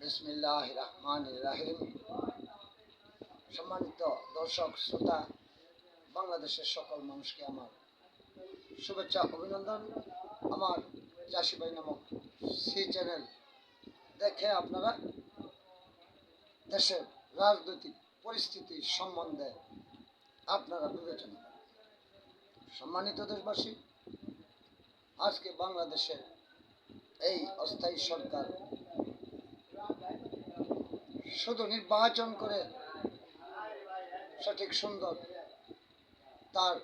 বিসমিল্লাহির রহমানির রহিম। সম্মানিত দর্শক শ্রোতা, বাংলাদেশের সকল মানুষকে আমার শুভেচ্ছা অভিনন্দন। আমার চাষি ভাই নামক সি চ্যানেল দেখে আপনারা দেশের রাজনৈতিক পরিস্থিতি সম্বন্ধে আপনারা বিবেচনা করেন। সম্মানিত দেশবাসী, আজকে বাংলাদেশের এই অস্থায়ী সরকার শুধু নির্বাচন করে সঠিক সুন্দর তার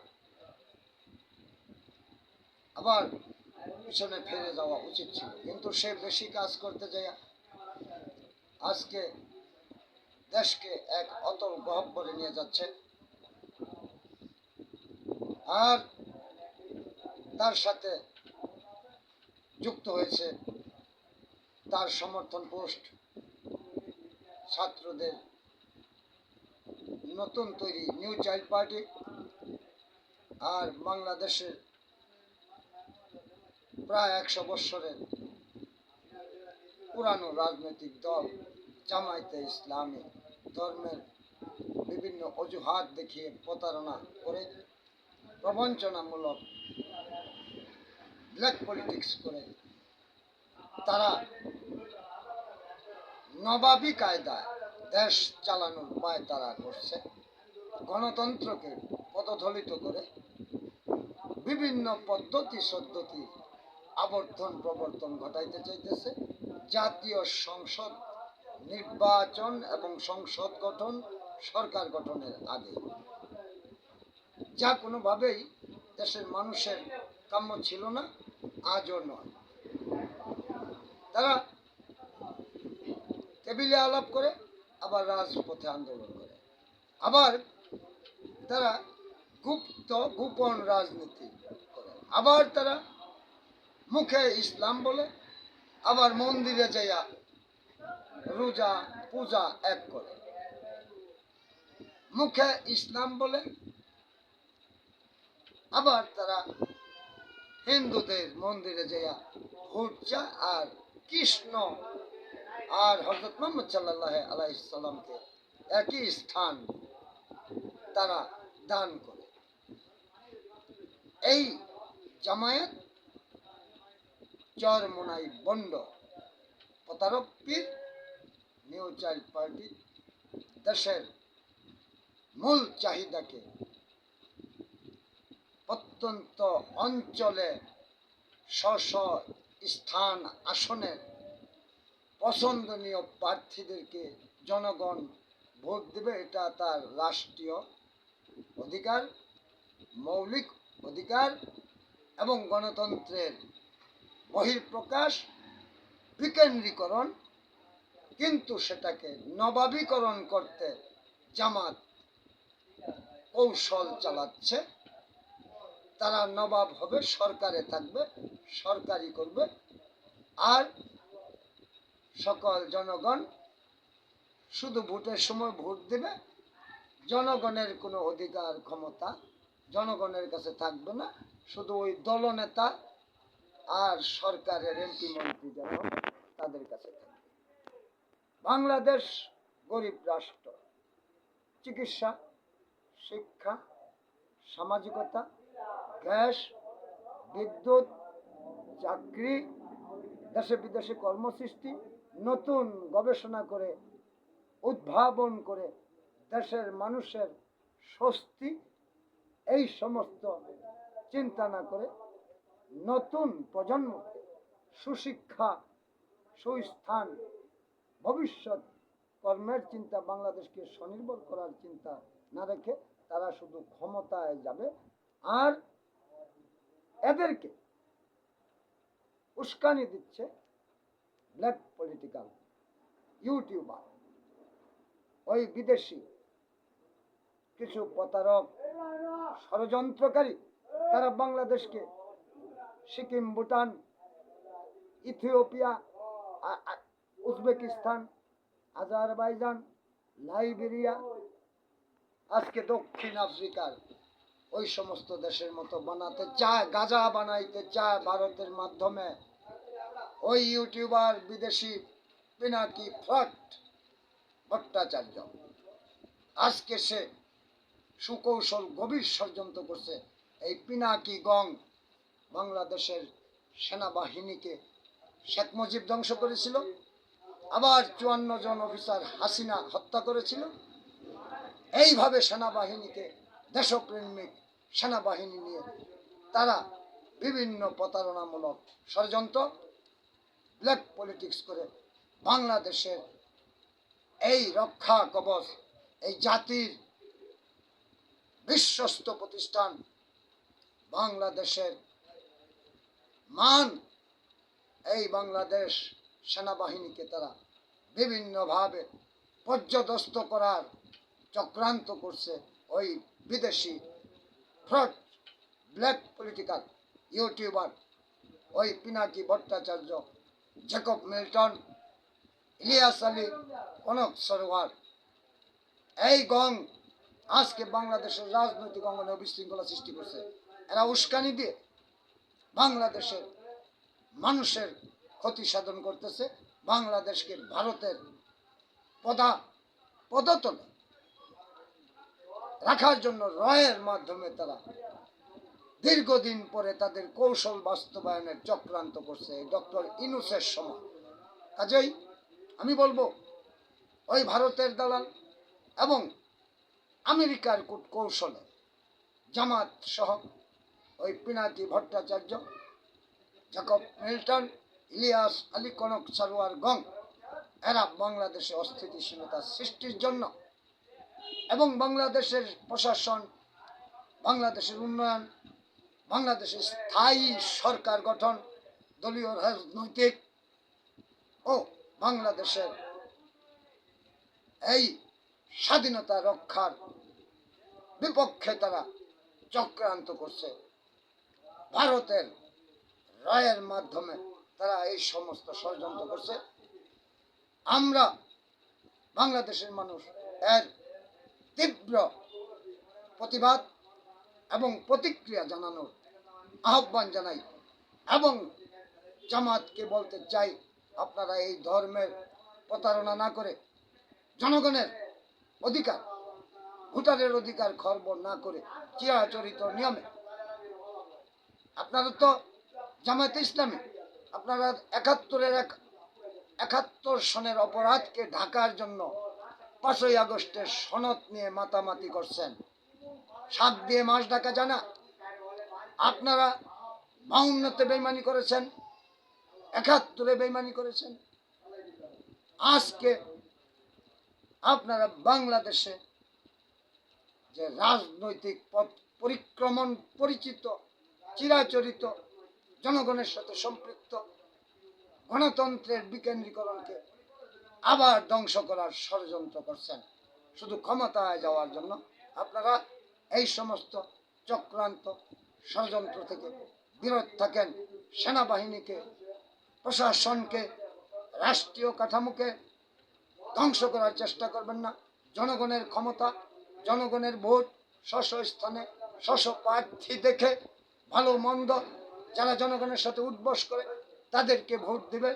আবার পিছনে ফিরে যাওয়া উচিত ছিল, কিন্তু সে বেশি কাজ করতে যায় আজকে দেশকে এক অতল গহ্বরে নিয়ে যাচ্ছে। আর তার সাথে যুক্ত হয়েছে তার সমর্থন পোস্ট, ছাত্রদের নতুন তৈরি নিউ চাইল্ড পার্টি, আর বাংলাদেশের প্রায় 100 বৎসরের পুরানো রাজনৈতিক দল জামায়াতে ইসলামী ধর্মের বিভিন্ন অজুহাত দেখিয়ে প্রতারণা করে প্রবঞ্চনামূলক ব্ল্যাক পলিটিক্স করে তারা নবাবী কায়দায় দেশ চালানোর পায়তারা করছে। গণতন্ত্রকে পদদলিত করে বিভিন্ন পদ্ধতি আবর্তন প্রবর্তন ঘটাইতে চাইতেছে। জাতীয় সংসদ নির্বাচন এবং সংসদ গঠন, সরকার গঠনের আগে, যা কোনোভাবেই দেশের মানুষের কাম্য ছিল না, আজও নয়। তারা টেবিলে আলাপ করে, আবার রাজপথে আন্দোলন করে, আবার তারা গোপন রাজনীতি করে, আবার তারা মুখে ইসলাম বলে, আবার মন্দিরে যাইয়া রোজা পূজা এক করে। মুখে ইসলাম বলে, আবার তারা হিন্দুদের মন্দিরে যাইয়া ভোট চায়, আর কৃষ্ণ আর হযরত মুহাম্মদ সাল্লাল্লাহু আলাইহি সাল্লামকে একই স্থান তারা দান করে। এই জামায়াত চরমোনাই বন্ড প্রতারক পীর নিউ চাইল্ড পার্টি দেশের মূল চাহিদাকে প্রত্যন্ত অঞ্চলে স্থান আসনের পছন্দনীয় প্রার্থীদেরকে জনগণ ভোট দেবে, এটা তার রাষ্ট্রীয় অধিকার, মৌলিক অধিকার এবং গণতন্ত্রের বহিঃপ্রকাশ, বিকেন্দ্রীকরণ। কিন্তু সেটাকে নবাবীকরণ করতে জামাত কৌশল চালাচ্ছে। তারা নবাব হবে, সরকারে থাকবে, সরকারি করবে, আর সকল জনগণ শুধু ভোটের সময় ভোট দেবে। জনগণের কোনো অধিকার ক্ষমতা জনগণের কাছে থাকবে না, শুধু ওই দলনেতা আর সরকারের এমপি মন্ত্রী যারা তাদের কাছে থাকবে। বাংলাদেশ গরিব রাষ্ট্র, চিকিৎসা, শিক্ষা, সামাজিকতা, গ্যাস, বিদ্যুৎ, চাকরি, দেশে বিদেশে কর্মসৃষ্টি, নতুন গবেষণা করে উদ্ভাবন করে দেশের মানুষের স্বস্তি, এই সমস্ত চিন্তা না করে নতুন প্রজন্মকে সুশিক্ষা, সুস্থান, ভবিষ্যৎ কর্মের চিন্তা, বাংলাদেশকে স্বনির্ভর করার চিন্তা না রেখে তারা শুধু ক্ষমতায় যাবে। আর এদেরকে উস্কানি দিচ্ছে ব্ল্যাক পলিটিক্যাল ইউটিউবার, ওই বিদেশি কিছু প্রতারক ষড়যন্ত্রকারী। তারা বাংলাদেশকে Sikkim, Bhutan, Ethiopia, Uzbekistan, Azerbaijan, Liberia, আজকে দক্ষিণ আফ্রিকার ওই সমস্ত দেশের মতো বানাতে চায়, গাঁজা বানাইতে চায় ভারতের মাধ্যমে। ওই ইউটিউবার বিদেশি পিনাকি ভট্টাচার্য। আজকে সে সুকৌশল গভীর ষড়যন্ত্র করছে। এই পিনাকি গং বাংলাদেশের সেনাবাহিনীকে শেখ মুজিব ধ্বংস করেছিল, আবার 54 জন অফিসার হাসিনা হত্যা করেছিল। এইভাবে সেনাবাহিনীকে, দেশপ্রেমিক সেনাবাহিনী নিয়ে তারা বিভিন্ন প্রতারণামূলক ষড়যন্ত্র, ব্ল্যাক পলিটিক্স করে বাংলাদেশের এই রক্ষা কবচ, এই জাতির বিশ্বস্ত প্রতিষ্ঠান বাংলাদেশের মান, এই বাংলাদেশ সেনাবাহিনীকে তারা বিভিন্নভাবে পর্যদস্ত করার চক্রান্ত করছে। ওই বিদেশি ফ্রড ব্ল্যাক পলিটিক্যাল ইউটিউবার ওই পিনাকি ভট্টাচার্য, জ্যাকব মিল্টন, ইলিয়াস আলী, কনক সরোয়ার, এই গং আজকে বাংলাদেশের রাজনৈতিক অঙ্গনে বিশৃঙ্খলা সৃষ্টি করছে। এরা উস্কানি দিয়ে বাংলাদেশের মানুষের ক্ষতি সাধন করতেছে, বাংলাদেশকে ভারতের পদতলে রাখার জন্য রয়ের মাধ্যমে তারা দীর্ঘদিন পরে তাদের কৌশল বাস্তবায়নের চক্রান্ত করছে ডক্টর ইউনূসের সময়। কাজেই আমি বলবো ওই ভারতের দালাল এবং আমেরিকার কৌশলে জামাত সহ ওই পিনাকি ভট্টাচার্য, জ্যাকব মিল্টন, ইলিয়াস আলী, কনক সরোয়ার গং, এরা বাংলাদেশে অস্থিতিশীলতা সৃষ্টির জন্য এবং বাংলাদেশের প্রশাসন, বাংলাদেশের উন্নয়ন, বাংলাদেশের স্থায়ী সরকার গঠন, দলীয় রাজনৈতিক ও বাংলাদেশের এই স্বাধীনতা রক্ষার বিপক্ষে তারা চক্রান্ত করছে। ভারতের রায়ের মাধ্যমে তারা এই সমস্ত ষড়যন্ত্র করছে। আমরা বাংলাদেশের মানুষ এর তীব্র প্রতিবাদ এবং প্রতিক্রিয়া জানানোর আহ্বান জানাই এবং জামাতকে বলতে চাই, আপনারা এই ধর্মের প্রতারণা না করে জনগণের অধিকার, ভোটারের অধিকার খর্ব না করে চিরাচরিত নিয়মে আপনারা তো জামায়াতে ইসলামী, আপনারা 71 সনের অপরাধকে ঢাকার জন্য 5ই আগস্টের সনদ নিয়ে মাতামাতি করছেন। শাক দিয়ে মাছ ঢাকা জানা, আপনারা 52তে বেইমানি করেছেন, 71-এ বেইমানি করেছেন। আজকে আপনারা বাংলাদেশে যে রাজনৈতিক পথ পরিক্রমণ পরিচিত, চিরাচরিত, জনগণের সাথে সম্পৃক্ত গণতন্ত্রের বিকেন্দ্রীকরণকে আবার ধ্বংস করার ষড়যন্ত্র করছেন শুধু ক্ষমতায় যাওয়ার জন্য। আপনারা এই সমস্ত চক্রান্ত ষড়যন্ত্র থেকে বিরত থাকেন। সেনাবাহিনীকে, প্রশাসনকে, রাষ্ট্রীয় কাঠামোকে ধ্বংস করার চেষ্টা করবেন না। জনগণের ক্ষমতা, জনগণের ভোট, স্ব স্থানে স্ব প্রার্থী দেখে ভালো মন্দ যারা জনগণের সাথে উদ্বস করে তাদেরকে ভোট দিবে।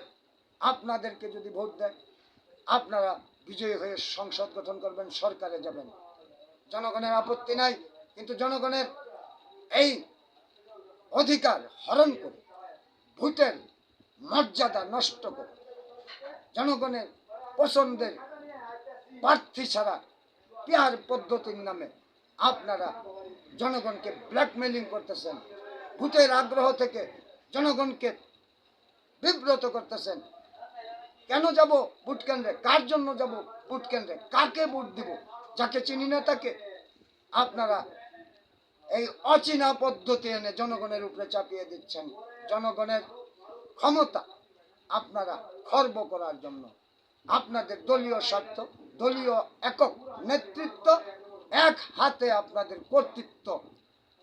আপনাদেরকে যদি ভোট দেয় আপনারা বিজয়ী হয়ে সংসদ গঠন করবেন, সরকারে যাবেন, জনগণের আপত্তি নাই। কিন্তু জনগণের এই অধিকার হরণ করে, ভোটের মর্যাদা নষ্ট করে, জনগণের পছন্দের প্রার্থী ছাড়া পিয়ার পদ্ধতির নামে আপনারা জনগণকে ব্ল্যাকমেলিং করতেছেন, ভোটের আগ্রহ থেকে জনগণকে বিব্রত করতেছেন। কেন যাব ভোট কেন্দ্রে, কার জন্য যাব ভোট কেন্দ্রে, কাকে ভোট দিব, যাকে চিনি না তাকে আপনারা এই অচেনা পদ্ধতি এনে জনগণের উপরে চাপিয়ে দিচ্ছেন। জনগণের ক্ষমতা আপনারা খর্ব করার জন্য, আপনাদের দলীয় স্বার্থ, দলীয় একক নেতৃত্ব, এক হাতে আপনাদের কর্তৃত্ব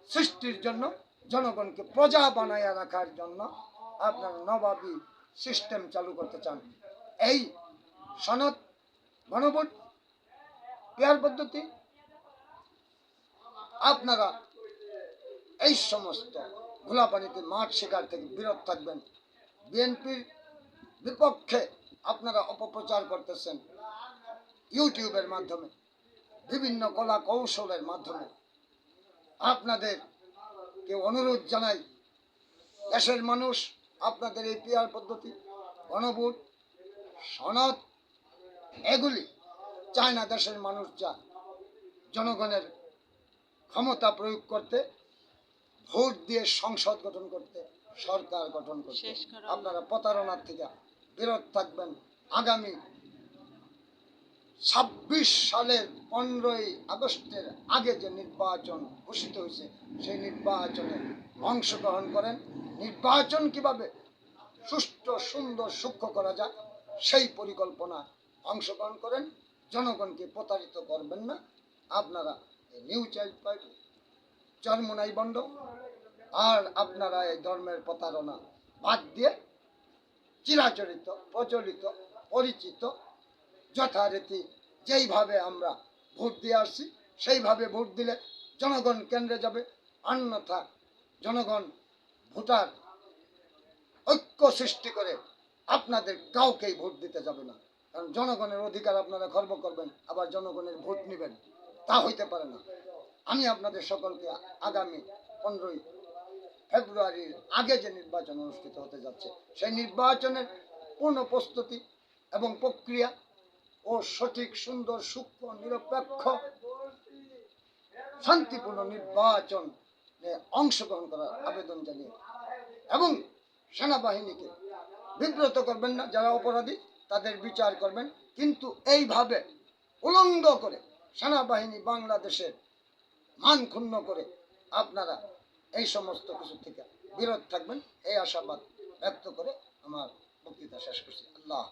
সৃষ্টির জন্য, জনগণকে প্রজা বানাইয়া রাখার জন্য আপনারা নবাবী সিস্টেম চালু করতে চান। এই সনদ, গণভোট, পেয়ার পদ্ধতি, আপনারা এই সমস্ত ঘোলাপানিতে মাঠ শিকার থেকে বিরত থাকবেন। বিএনপির বিপক্ষে আপনারা অপপ্রচার করতেছেন ইউটিউবের মাধ্যমে, বিভিন্ন কলা কৌশলের মাধ্যমে। আপনাদেরকে অনুরোধ জানাই, দেশের মানুষ আপনাদের এই পিআর পদ্ধতি, গণভোট, সনদ এগুলি চায় না। দেশের মানুষ চায় জনগণের ক্ষমতা প্রয়োগ করতে, ভোট দিয়ে সংসদ গঠন করতে, সরকার গঠন করতে। আপনারা প্রতারণার থেকে বিরত থাকবেন। আগামী 26 সালের 15ই আগস্টের আগে যে নির্বাচন ঘোষিত হয়েছে, সেই নির্বাচনে অংশগ্রহণ করেন। নির্বাচন কিভাবে সুষ্ঠু, সুন্দর, সূক্ষ্ম করা যায় সেই পরিকল্পনা অংশগ্রহণ করেন। জনগণকে প্রতারিত করবেন না। আপনারা নিউ চাইল্ড পার্টি, চরমোনাই বন্ড আর আপনারা এই ধর্মের প্রতারণা বাদ দিয়ে চিরাচরিত, প্রচলিত, পরিচিত যথারীতি যেইভাবে আমরা ভোট দিয়ে আসছি সেইভাবে ভোট দিলে জনগণ কেন্দ্রে যাবে। অন্যথা জনগণ ভোটার ঐক্য সৃষ্টি করে আপনাদের কাউকেই ভোট দিতে যাবে না। কারণ জনগণের অধিকার আপনারা খর্ব করবেন, আবার জনগণের ভোট নেবেন, তা হইতে পারে না। আমি আপনাদের সকলকে আগামী 15ই ফেব্রুয়ারির আগে যে নির্বাচন অনুষ্ঠিত হতে যাচ্ছে, সেই নির্বাচনের পূর্ণ প্রস্তুতি এবং প্রক্রিয়া ও সঠিক, সুন্দর, সূক্ষ্ম, নিরপেক্ষ, শান্তিপূর্ণ নির্বাচনে অংশগ্রহণ করার আবেদন জানিয়ে এবং সেনাবাহিনীকে বিব্রত করবেন না। যারা অপরাধী তাদের বিচার করবেন, কিন্তু এইভাবে উলঙ্গ করে সেনাবাহিনী বাংলাদেশের মান ক্ষুণ্ণ করে আপনারা এই সমস্ত কিছু থেকে বিরত থাকবেন, এই আশাবাদ ব্যক্ত করে আমার বক্তৃতা শেষ করছি। আল্লাহ।